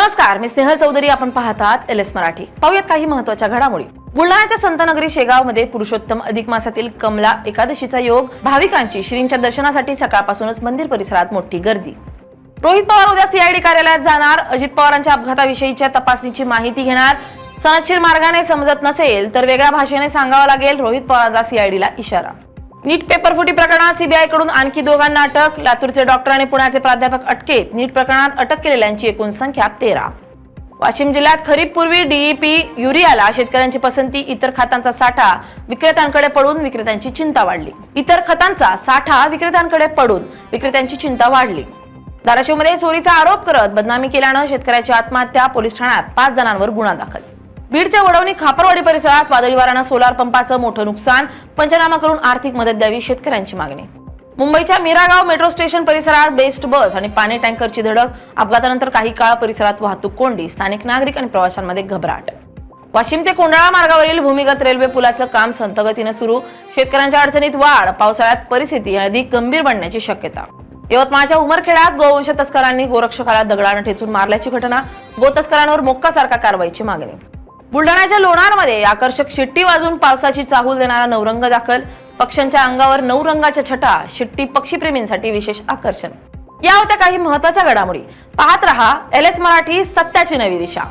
नमस्कार, मी स्नेहल चौधरी. आपण पाहतात एल एस मराठी. पाहूयात काही महत्त्वाच्या घडामोडी. बुलढाण्याच्या संतनगरी शेगावमध्ये पुरुषोत्तम अधिक मासातील कमला एकादशीचा योग. भाविकांची श्रींच्या दर्शनासाठी सकाळपासूनच मंदिर परिसरात मोठी गर्दी. रोहित पवार उद्या सीआयडी कार्यालयात जाणार. अजित पवारांच्या अपघाताविषयीच्या तपासणीची माहिती घेणार. सनदशीर मार्गाने समजत नसेल तर वेगळ्या भाषेने सांगावं लागेल. रोहित पवारांचा सीआयडीला इशारा. नीट पेपरफुटी प्रकरणात सीबीआय कडून आणखी दोघांना अटक. लातूरचे डॉक्टर आणि पुण्याचे प्राध्यापक अटकेत. नीट प्रकरणात अटक केलेल्यांची एकूण संख्या 13. वाशिम जिल्ह्यात खरीप पूर्वी डीईपी युरियाला शेतकऱ्यांची पसंती. इतर खतांचा साठा विक्रेत्यांकडे पडून विक्रेत्यांची चिंता वाढली. विक्रेत्यांची चिंता वाढली. धाराशिवमध्ये चोरीचा आरोप करत बदनामी केल्यानं शेतकऱ्याची आत्महत्या. पोलीस ठाण्यात 5 जणांवर गुन्हा दाखल. बीडच्या वडवणी खापरवाडी परिसरात वादळी वाऱ्यानं सोलार पंपाचं मोठं नुकसान. पंचनामा करून आर्थिक मदत द्यावी शेतकऱ्यांची मागणी. मुंबईच्या मीरागाव मेट्रो स्टेशन परिसरात बेस्ट बस आणि पाणी टँकरची धडक. अपघातानंतर काही काळ परिसरात वाहतूक कोंडी. स्थानिक नागरिक आणि प्रवाशांमध्ये घबराट. वाशिम ते कोंडाळा मार्गावरील भूमिगत रेल्वे पुलाचं काम संथगतीनं सुरू. शेतकऱ्यांच्या अडचणीत वाढ. पावसाळ्यात परिस्थिती अधिक गंभीर बनण्याची शक्यता. यवतमाळच्या उमरखेड्यात गोवंश तस्करांनी गोरक्षकाला दगडानं ठेचून मारल्याची घटना. गो तस्करांवर मोक्कासारखा कारवाईची मागणी. बुलढाण्याच्या लोणारमध्ये आकर्षक शिट्टी वाजून पावसाची चाहूल देणारा नवरंग दाखल. पक्ष्यांच्या अंगावर 9 रंगाच्या छटा. शिट्टी पक्षीप्रेमींसाठी विशेष आकर्षण. या होत्या काही महत्त्वाच्या घडामोडी. पाहत रहा एल एस मराठी, सत्याची नवी दिशा.